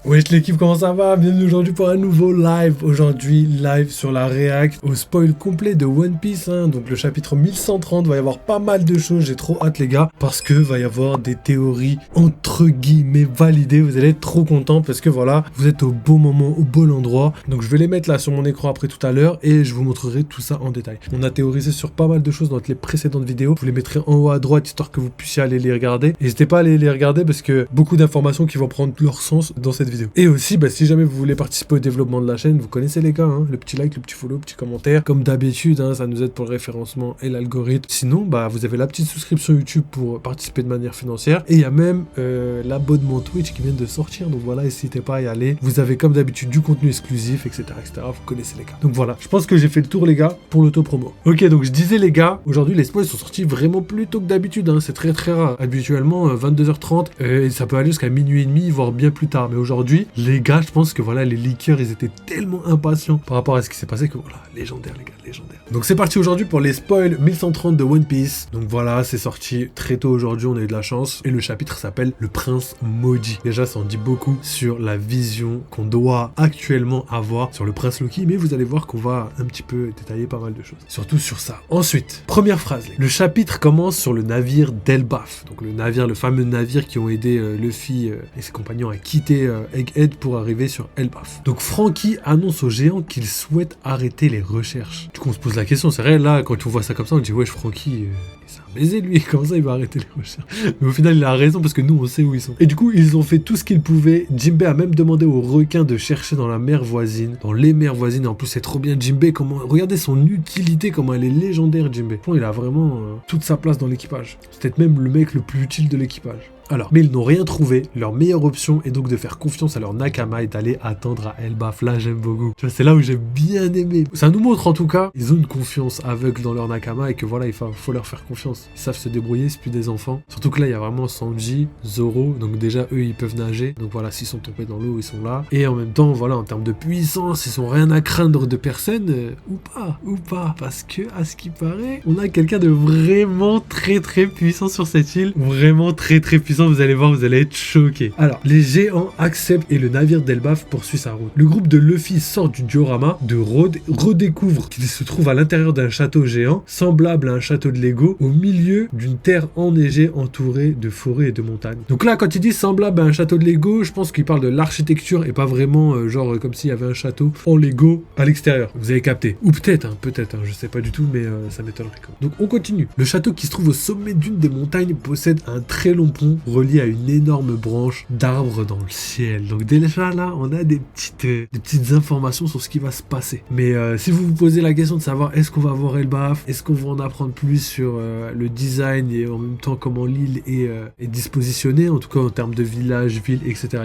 Wesh l'équipe, comment ça va? Bienvenue aujourd'hui pour un nouveau live. Aujourd'hui, live sur la réact au spoil complet de One Piece, hein. Donc le chapitre 1130, va y avoir pas mal de choses, j'ai trop hâte les gars, parce que va y avoir des théories entre guillemets validées. Vous allez être trop contents parce que voilà, vous êtes au bon moment, au bon endroit. Donc je vais les mettre là sur mon écran après tout à l'heure et je vous montrerai tout ça en détail. On a théorisé sur pas mal de choses dans les précédentes vidéos. Je vous les mettrai en haut à droite histoire que vous puissiez aller les regarder. N'hésitez pas à aller les regarder parce que beaucoup d'informations qui vont prendre leur sens dans cette vidéo. Et aussi, si jamais vous voulez participer au développement de la chaîne, vous connaissez les gars, hein, le petit like, le petit follow, le petit commentaire. Comme d'habitude, hein, ça nous aide pour le référencement et l'algorithme. Sinon, vous avez la petite souscription YouTube pour participer de manière financière. Et il y a même l'abonnement Twitch qui vient de sortir. Donc voilà, n'hésitez pas à y aller. Vous avez comme d'habitude du contenu exclusif, etc., etc. Vous connaissez les gars. Donc voilà, je pense que j'ai fait le tour les gars pour l'auto-promo. Ok, donc je disais les gars, aujourd'hui les spoils sont sortis vraiment plus tôt que d'habitude. Hein, c'est très très rare. Habituellement, 22h30, et ça peut aller jusqu'à minuit et demi, voire bien plus tard. Mais aujourd'hui, les gars, je pense que voilà, les leakers, ils étaient tellement impatients par rapport à ce qui s'est passé que voilà, légendaire les gars, légendaire. Donc c'est parti aujourd'hui pour les spoils 1130 de One Piece. Donc voilà, c'est sorti très tôt aujourd'hui, on a eu de la chance. Et le chapitre s'appelle Le Prince Maudit. Déjà, ça en dit beaucoup sur la vision qu'on doit actuellement avoir sur le Prince Loki, mais vous allez voir qu'on va un petit peu détailler pas mal de choses. Surtout sur ça. Ensuite, première phrase, le chapitre commence sur le navire d'Elbaf. Donc le navire, le fameux navire qui ont aidé Luffy et ses compagnons à quitter Egghead pour arriver sur Elbaf. Donc Franky annonce aux géants qu'il souhaite arrêter les recherches. Du coup on se pose la question, c'est vrai là quand on voit ça comme ça on dit wesh Franky c'est un baiser lui, comment ça il va arrêter les recherches? Mais au final il a raison parce que nous on sait où ils sont. Et du coup ils ont fait tout ce qu'ils pouvaient. Jinbei a même demandé aux requins de chercher dans la mer voisine, dans les mers voisines. Et en plus c'est trop bien Jinbei, comment regardez son utilité, comment elle est légendaire Jinbei. Il a vraiment toute sa place dans l'équipage. C'est peut-être même le mec le plus utile de l'équipage. Alors, mais ils n'ont rien trouvé. Leur meilleure option est donc de faire confiance à leur Nakama et d'aller attendre à Elbaf. Là, j'aime beaucoup. Tu vois, c'est là où j'ai bien aimé. Ça nous montre en tout cas, ils ont une confiance aveugle dans leur Nakama et que voilà, il faut leur faire confiance. Ils savent se débrouiller, c'est plus des enfants. Surtout que là, il y a vraiment Sanji, Zoro. Donc déjà, eux, ils peuvent nager. Donc voilà, s'ils sont tombés dans l'eau, ils sont là. Et en même temps, voilà, en termes de puissance, ils ont rien à craindre de personne. Ou pas. Parce que, à ce qui paraît, on a quelqu'un de vraiment très très puissant sur cette île. Vraiment très très puissant. Vous allez voir, vous allez être choqués. Alors, les géants acceptent et le navire d'Elbaf poursuit sa route. Le groupe de Luffy sort du diorama de Rhodes, redécouvre qu'il se trouve à l'intérieur d'un château géant, semblable à un château de Lego, au milieu d'une terre enneigée entourée de forêts et de montagnes. Donc là, quand il dit semblable à un château de Lego, je pense qu'il parle de l'architecture et pas vraiment genre comme s'il y avait un château en Lego à l'extérieur. Vous avez capté. Ou peut-être, je sais pas du tout, mais ça m'étonnerait quand même. Donc on continue. Le château qui se trouve au sommet d'une des montagnes possède un très long pont relié à une énorme branche d'arbres dans le ciel. Donc déjà là, on a des petites informations sur ce qui va se passer. Mais si vous vous posez la question de savoir est-ce qu'on va voir Elbaf, est-ce qu'on va en apprendre plus sur le design et en même temps comment l'île est dispositionnée, en tout cas en termes de village, ville, etc.,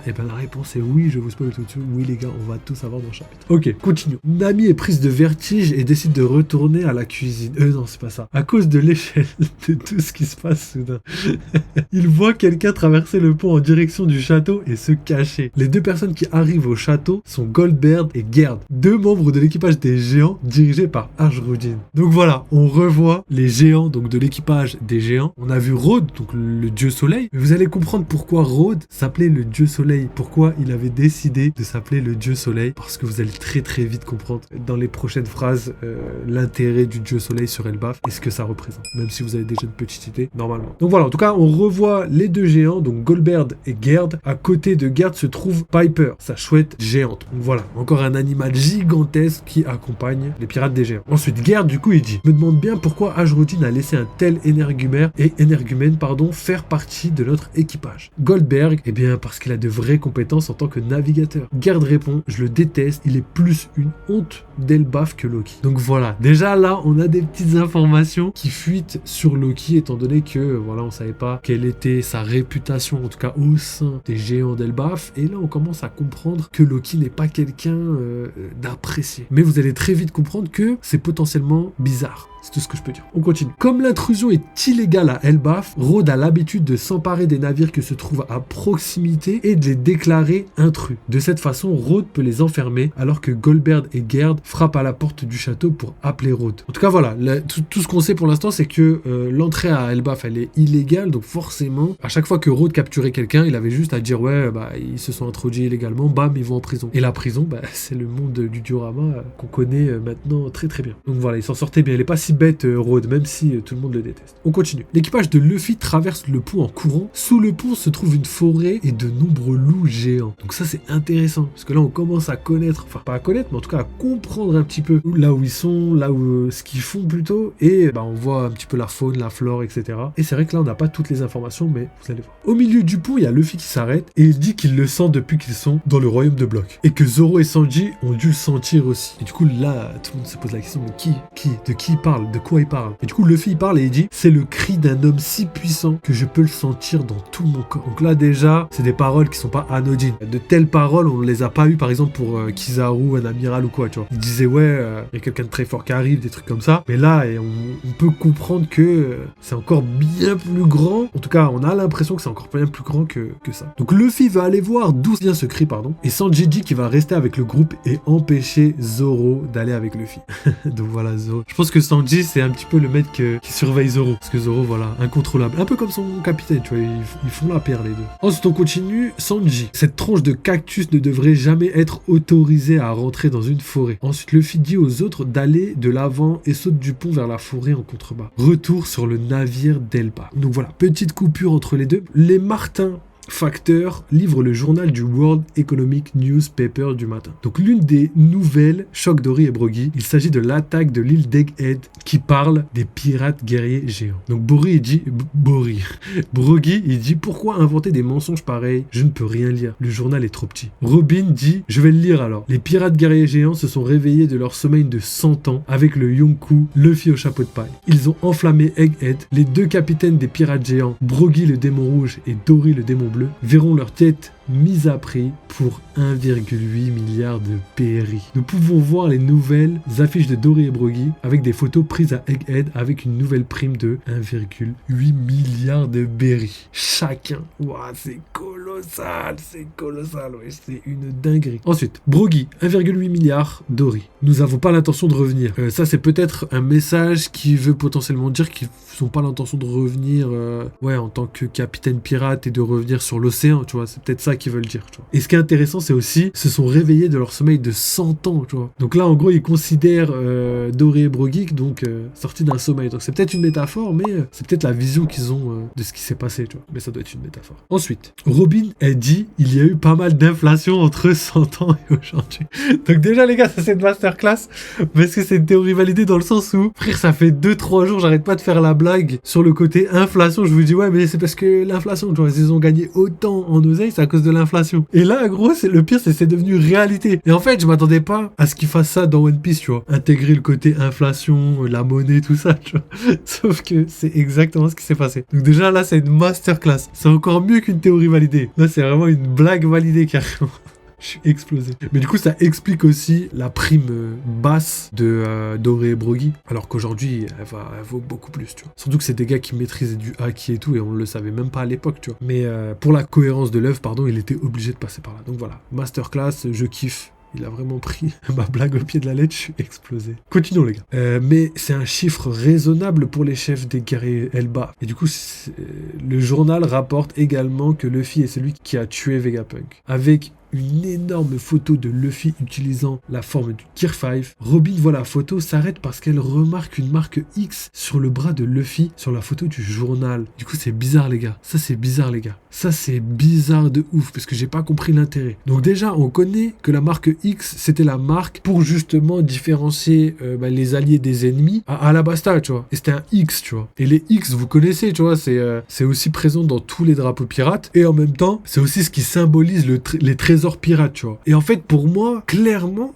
et ben la réponse est oui, je vous spoil tout de suite. Oui les gars, on va tout savoir dans le chapitre. Ok, continuons. Nami est prise de vertige et décide de retourner à la cuisine. Non, c'est pas ça. À cause de l'échelle de tout ce qui se passe soudain. Il voit quelqu'un traverser le pont en direction du château et se cacher. Les deux personnes qui arrivent au château sont Goldberg et Gerd, deux membres de l'équipage des géants dirigés par Ashruddin. Donc voilà, on revoit les géants donc de l'équipage des géants. On a vu Rhodes, donc le dieu soleil. Mais vous allez comprendre pourquoi Rhodes s'appelait le dieu soleil, pourquoi il avait décidé de s'appeler le dieu soleil, parce que vous allez très très vite comprendre dans les prochaines phrases l'intérêt du dieu soleil sur Elbaf et ce que ça représente, même si vous avez déjà une petite idée normalement. Donc voilà, en tout cas on revoit les deux géants, donc Goldberg et Gerd. À côté de Gerd se trouve Piper, sa chouette géante. Donc voilà, encore un animal gigantesque qui accompagne les pirates des géants. Ensuite, Gerd, du coup, il dit: me demande bien pourquoi Ashruddin a laissé un tel énergumène faire partie de notre équipage. Goldberg, eh bien, parce qu'il a de vraies compétences en tant que navigateur. Gerd répond: je le déteste, il est plus une honte d'Elbaf que Loki. Donc voilà, déjà là, on a des petites informations qui fuitent sur Loki, étant donné que, voilà, on savait pas quelle était sa réputation, en tout cas au sein des géants d'Elbaf, et là on commence à comprendre que Loki n'est pas quelqu'un d'apprécié. Mais vous allez très vite comprendre que c'est potentiellement bizarre. C'est tout ce que je peux dire. On continue. Comme l'intrusion est illégale à Elbaf, Rhodes a l'habitude de s'emparer des navires qui se trouvent à proximité et de les déclarer intrus. De cette façon, Rhodes peut les enfermer alors que Goldberg et Gerd frappent à la porte du château pour appeler Rhodes. En tout cas, voilà, tout ce qu'on sait pour l'instant, c'est que l'entrée à Elbaf, elle est illégale, donc forcément, à chaque fois que Rhodes capturait quelqu'un, il avait juste à dire ouais, bah ils se sont introduits illégalement, bam, ils vont en prison. Et la prison, bah, c'est le monde du diorama qu'on connaît maintenant très très bien. Donc voilà, il s'en sortait bien. Il est pas si bête, Rhodes, même si tout le monde le déteste. On continue. L'équipage de Luffy traverse le pont en courant. Sous le pont se trouve une forêt et de nombreux loups géants. Donc ça, c'est intéressant, parce que là, on commence à connaître, enfin pas à connaître, mais en tout cas à comprendre un petit peu là où ils sont, là où ce qu'ils font plutôt, et bah, on voit un petit peu la faune, la flore, etc. Et c'est vrai que là, on n'a pas toutes les informations, mais vous allez voir. Au milieu du pont, il y a Luffy qui s'arrête et il dit qu'il le sent depuis qu'ils sont dans le royaume de Block. Et que Zoro et Sanji ont dû le sentir aussi. Et du coup, là, tout le monde se pose la question, mais qui de qui il parle? De quoi il parle? Et du coup, Luffy, il parle et il dit, c'est le cri d'un homme si puissant que je peux le sentir dans tout mon corps. Donc là, déjà, c'est des paroles qui sont pas anodines. De telles paroles, on les a pas eues, par exemple, pour Kizaru, un amiral ou quoi, tu vois. Il disait, ouais, il y a quelqu'un de très fort qui arrive, des trucs comme ça. Mais là, on peut comprendre que c'est encore bien plus grand. En tout cas, on a l'impression que c'est encore bien plus grand que ça. Donc Luffy va aller voir d'où vient ce cri, pardon. Et Sanji dit qu'il va rester avec le groupe et empêcher Zoro d'aller avec Luffy. Donc voilà, Zoro. Je pense que Sanji, c'est un petit peu le mec qui surveille Zoro. Parce que Zoro, voilà, incontrôlable. Un peu comme son capitaine, tu vois, ils font la paire les deux. Ensuite, on continue. Sanji. Cette tronche de cactus ne devrait jamais être autorisée à rentrer dans une forêt. Ensuite, Luffy dit aux autres d'aller de l'avant et saute du pont vers la forêt en contrebas. Retour sur le navire d'Elba. Donc voilà, petite coupure entre les deux. Les Martins Facteur livre le journal du World Economic Newspaper du matin. Donc l'une des nouvelles choque Dory et Brogy. Il s'agit de l'attaque de l'île d'Egghead qui parle des pirates guerriers géants. Donc Brogy il dit pourquoi inventer des mensonges pareils? Je ne peux rien lire. Le journal est trop petit. Robin dit je vais le lire alors. Les pirates guerriers géants se sont réveillés de leur sommeil de 100 ans avec le Yonkou, Luffy au chapeau de paille. Ils ont enflammé Egghead. Les deux capitaines des pirates géants, Brogy le démon rouge et Dory le démon bleu, verront leur tête mise à prix pour 1,8 milliard de berry. Nous pouvons voir les nouvelles affiches de Dory et Brogy avec des photos prises à Egghead avec une nouvelle prime de 1,8 milliard de berry. Chacun. Waouh, c'est colossal, ouais, c'est une dinguerie. Ensuite, Brogy, 1,8 milliard, Dory. Nous n'avons pas l'intention de revenir. Ça, c'est peut-être un message qui veut potentiellement dire qu'ils n'ont pas l'intention de revenir en tant que capitaine pirate et de revenir sur l'océan, tu vois. C'est peut-être ça qu'ils veulent dire, tu vois. Et ce qui est intéressant, c'est aussi, se sont réveillés de leur sommeil de 100 ans, tu vois. Donc là, en gros, ils considèrent Dory et Brogy donc sortis d'un sommeil. Donc c'est peut-être une métaphore, mais c'est peut-être la vision qu'ils ont de ce qui s'est passé, tu vois. Mais ça doit être une métaphore. Ensuite, Robin a dit, il y a eu pas mal d'inflation entre 100 ans et aujourd'hui. Donc déjà, les gars, ça c'est une masterclass, parce que c'est une théorie validée dans le sens où, frère, ça fait 2-3 jours, j'arrête pas de faire la blague sur le côté inflation. Je vous dis, ouais, mais c'est parce que l'inflation, tu vois, ils ont gagné autant en oseille, c'est à cause de l'inflation. Et là, gros, c'est le pire, c'est devenu réalité. Et en fait, je m'attendais pas à ce qu'ils fassent ça dans One Piece, tu vois. Intégrer le côté inflation, la monnaie, tout ça, tu vois. Sauf que c'est exactement ce qui s'est passé. Donc déjà, là, c'est une masterclass. C'est encore mieux qu'une théorie validée. Là, c'est vraiment une blague validée, carrément. Je suis explosé. Mais du coup, ça explique aussi la prime basse de Dory et Brogy, alors qu'aujourd'hui, elle vaut beaucoup plus, tu vois. Surtout que c'est des gars qui maîtrisent du haki et tout, et on le savait même pas à l'époque, tu vois. Mais pour la cohérence de l'œuvre, pardon, il était obligé de passer par là. Donc voilà, masterclass, je kiffe. Il a vraiment pris ma blague au pied de la lettre, je suis explosé. Continuons les gars. Mais c'est un chiffre raisonnable pour les chefs des guerriers Elba. Et du coup, le journal rapporte également que Luffy est celui qui a tué Vegapunk. Avec une énorme photo de Luffy utilisant la forme du Gear 5. Robin voit la photo, s'arrête parce qu'elle remarque une marque X sur le bras de Luffy sur la photo du journal. Du coup, c'est bizarre les gars. Ça, c'est bizarre les gars. Ça, c'est bizarre de ouf parce que j'ai pas compris l'intérêt. Donc déjà, on connaît que la marque X, c'était la marque pour justement différencier les alliés des ennemis à Alabasta, tu vois. Et c'était un X, tu vois. Et les X, vous connaissez, tu vois, c'est aussi présent dans tous les drapeaux pirates. Et en même temps, c'est aussi ce qui symbolise les trésors trésor pirate, tu vois. Et en fait, pour moi, clairement,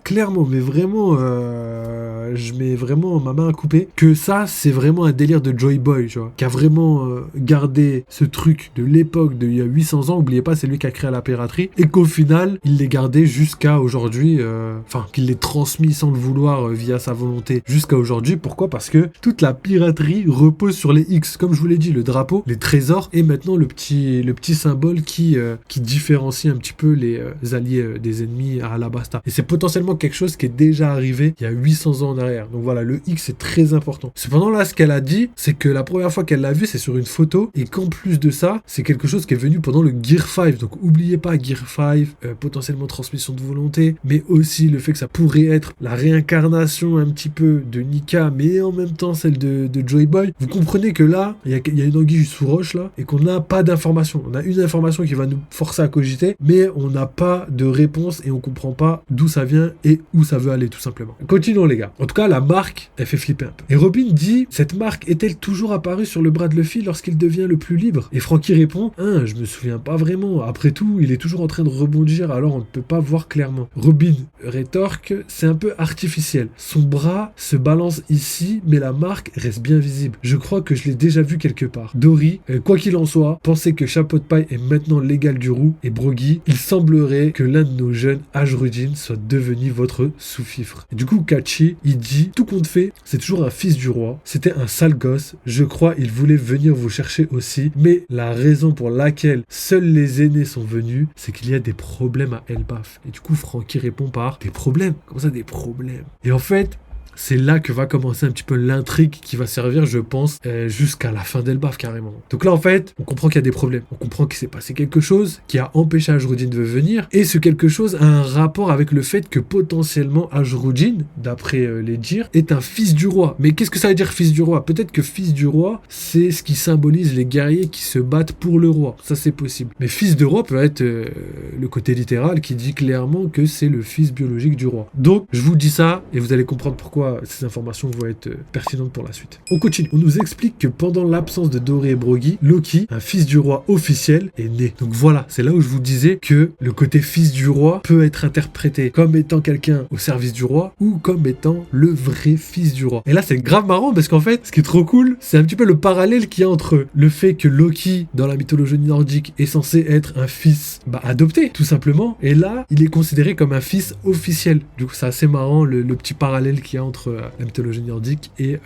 mais vraiment, je mets vraiment ma main à couper, que ça, c'est vraiment un délire de Joy Boy, tu vois, qui a vraiment gardé ce truc de l'époque d'il y a 800 ans, oubliez pas, c'est lui qui a créé la piraterie, et qu'au final, il l'ait gardé jusqu'à aujourd'hui, enfin, qu'il l'ait transmis sans le vouloir via sa volonté jusqu'à aujourd'hui. Pourquoi? Parce que toute la piraterie repose sur les X, comme je vous l'ai dit, le drapeau, les trésors, et maintenant le petit symbole qui différencie un petit peu les alliés des ennemis à Alabasta. Et c'est potentiellement quelque chose qui est déjà arrivé il y a 800 ans en arrière. Donc voilà, le X est très important. Cependant là, ce qu'elle a dit, c'est que la première fois qu'elle l'a vu, c'est sur une photo, et qu'en plus de ça, c'est quelque chose qui est venu pendant le Gear 5. Donc oubliez pas Gear 5, potentiellement transmission de volonté, mais aussi le fait que ça pourrait être la réincarnation un petit peu de Nika, mais en même temps celle de Joy Boy. Vous comprenez que là, il y a une anguille sous roche là, et qu'on n'a pas d'information. On a une information qui va nous forcer à cogiter, mais on n'a pas de réponse et on comprend pas d'où ça vient et où ça veut aller tout simplement. Continuons les gars. En tout cas, la marque, elle fait flipper un peu. Et Robin dit, cette marque est-elle toujours apparue sur le bras de Luffy lorsqu'il devient le plus libre? Et Franky répond, je me souviens pas vraiment. Après tout, il est toujours en train de rebondir, alors on ne peut pas voir clairement. Robin rétorque, c'est un peu artificiel. Son bras se balance ici, mais la marque reste bien visible. Je crois que je l'ai déjà vu quelque part. Dory, quoi qu'il en soit, pensez que Chapeau de Paille est maintenant l'égal du roux, et Brogy, il semblerait que l'un de nos jeunes Ajrudin soit devenu votre sous-fifre. Et du coup, Kachi, il dit, tout compte fait, c'est toujours un fils du roi, c'était un sale gosse, je crois il voulait venir vous chercher aussi, mais la raison pour laquelle seuls les aînés sont venus, c'est qu'il y a des problèmes à Elbaf. Et du coup, Franky répond par, des problèmes? Comment ça, des problèmes? Et en fait, c'est là que va commencer un petit peu l'intrigue qui va servir, je pense, jusqu'à la fin d'Elbaf carrément. Donc là, en fait, on comprend qu'il y a des problèmes. On comprend qu'il s'est passé quelque chose qui a empêché Ajrudin de venir. Et ce quelque chose a un rapport avec le fait que potentiellement Ajrudin, d'après les dires, est un fils du roi. Mais qu'est-ce que ça veut dire fils du roi? Peut-être que fils du roi, c'est ce qui symbolise les guerriers qui se battent pour le roi. Ça, c'est possible. Mais fils de roi peut être le côté littéral qui dit clairement que c'est le fils biologique du roi. Donc, je vous dis ça et vous allez comprendre pourquoi ces informations vont être pertinentes pour la suite. On continue. On nous explique que pendant l'absence de Dory et Brogy, Loki, un fils du roi officiel, est né. Donc voilà, c'est là où je vous disais que le côté fils du roi peut être interprété comme étant quelqu'un au service du roi ou comme étant le vrai fils du roi. Et là, c'est grave marrant parce qu'en fait, ce qui est trop cool, c'est un petit peu le parallèle qu'il y a entre le fait que Loki, dans la mythologie nordique, est censé être un fils adopté, tout simplement, et là, il est considéré comme un fils officiel. Du coup, c'est assez marrant le petit parallèle qu'il y a entre la mythologie nordique et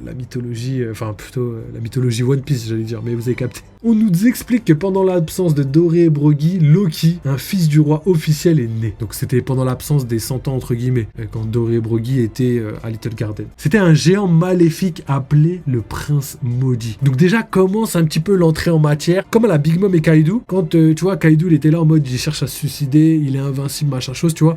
la mythologie, la mythologie One Piece, j'allais dire, mais vous avez capté. On nous explique que pendant l'absence de Dory et Brogy, Loki, un fils du roi officiel, est né. Donc c'était pendant l'absence des 100 ans, entre guillemets, quand Dory et Brogy étaient à Little Garden. C'était un géant maléfique appelé le Prince Maudit. Donc déjà commence un petit peu l'entrée en matière, comme à la Big Mom et Kaido, quand tu vois, Kaido il était là en mode il cherche à se suicider, il est invincible, machin chose, tu vois.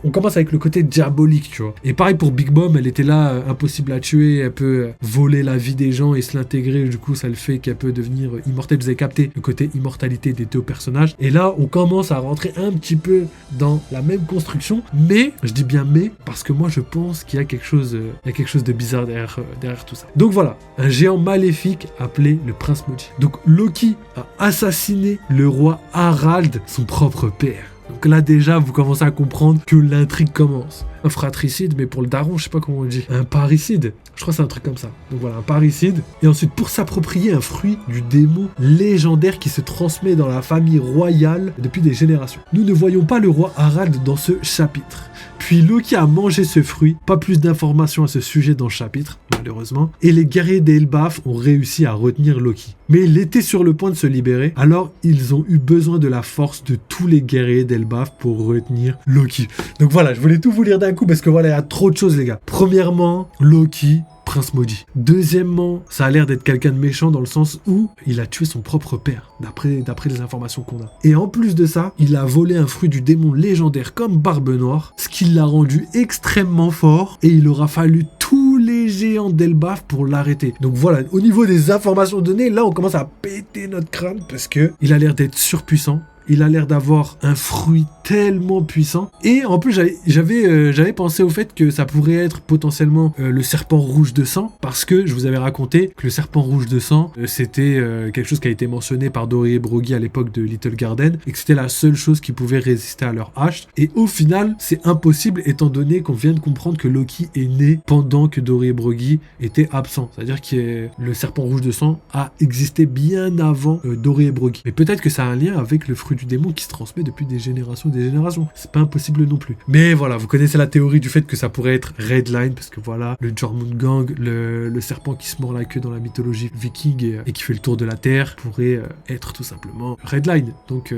On commence avec le côté diabolique, tu vois. Et pareil pour Big Mom, elle était là, impossible à tuer, elle peut voler la vie des gens et se l'intégrer, du coup ça le fait qu'elle peut devenir immortelle. Vous avez capté le côté immortalité des deux personnages. Et là, on commence à rentrer un petit peu dans la même construction, mais, je dis bien mais, parce que moi je pense qu'il y a quelque chose de bizarre derrière tout ça. Donc voilà, un géant maléfique appelé le Prince Maudit. Donc Loki a assassiné le roi Harald, son propre père. Donc là déjà, vous commencez à comprendre que l'intrigue commence. Un fratricide, mais pour le daron, je sais pas comment on dit. Un parricide, je crois que c'est un truc comme ça. Donc voilà, un parricide. Et ensuite, pour s'approprier un fruit du démon légendaire qui se transmet dans la famille royale depuis des générations. Nous ne voyons pas le roi Harald dans ce chapitre. Puis Loki a mangé ce fruit. Pas plus d'informations à ce sujet dans le chapitre, malheureusement. Et les guerriers d'Elbaf ont réussi à retenir Loki. Mais il était sur le point de se libérer, alors ils ont eu besoin de la force de tous les guerriers d'Elbaf pour retenir Loki. Donc voilà, je voulais tout vous lire d'un coup parce que voilà, il y a trop de choses les gars. Premièrement, Loki, Prince Maudit. Deuxièmement, ça a l'air d'être quelqu'un de méchant dans le sens où il a tué son propre père, d'après les informations qu'on a. Et en plus de ça, il a volé un fruit du démon légendaire comme Barbe Noire, ce qui l'a rendu extrêmement fort, et il aura fallu tous les géants d'Elbaf pour l'arrêter. Donc voilà, au niveau des informations données, là on commence à péter notre crâne parce que il a l'air d'être surpuissant. Il a l'air d'avoir un fruit tellement puissant. Et en plus, j'avais pensé au fait que ça pourrait être potentiellement le serpent rouge de sang, parce que je vous avais raconté que le serpent rouge de sang, c'était quelque chose qui a été mentionné par Dory et Broggy à l'époque de Little Garden, et que c'était la seule chose qui pouvait résister à leur hache. Et au final, c'est impossible étant donné qu'on vient de comprendre que Loki est né pendant que Dory et Broggy étaient absents. C'est-à-dire que le serpent rouge de sang a existé bien avant Dory et Broggy. Mais peut-être que ça a un lien avec le fruit du démon qui se transmet depuis des générations et des générations. C'est pas impossible non plus. Mais voilà, vous connaissez la théorie du fait que ça pourrait être Redline, parce que voilà, le Jormungand, le serpent qui se mord la queue dans la mythologie viking et qui fait le tour de la Terre, pourrait être tout simplement Redline. Donc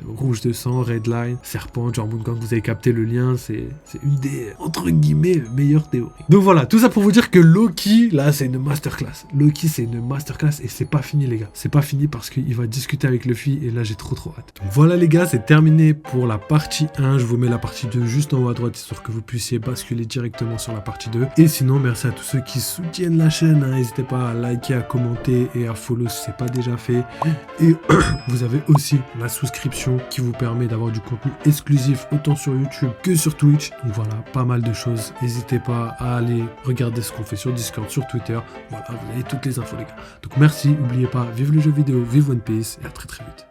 rouge de sang, Redline, serpent, Jormungand, vous avez capté le lien, c'est une des, entre guillemets, meilleures théories. Donc voilà, tout ça pour vous dire que Loki, là, c'est une masterclass. Loki, c'est une masterclass et c'est pas fini, les gars. C'est pas fini parce qu'il va discuter avec Luffy et là, j'ai trop hâte. Donc voilà, les gars, c'est terminé pour la partie 1. Je vous mets la partie 2 juste en haut à droite, histoire que vous puissiez basculer directement sur la partie 2. Et sinon, merci à tous ceux qui soutiennent la chaîne. N'hésitez pas à liker, à commenter et à follow si c'est pas déjà fait. Et vous avez aussi la souscription qui vous permet d'avoir du contenu exclusif autant sur YouTube que sur Twitch. Donc voilà, pas mal de choses. N'hésitez pas à aller regarder ce qu'on fait sur Discord, sur Twitter. Voilà, vous avez toutes les infos, les gars. Donc merci, n'oubliez pas, vive le jeu vidéo, vive One Piece et à très vite.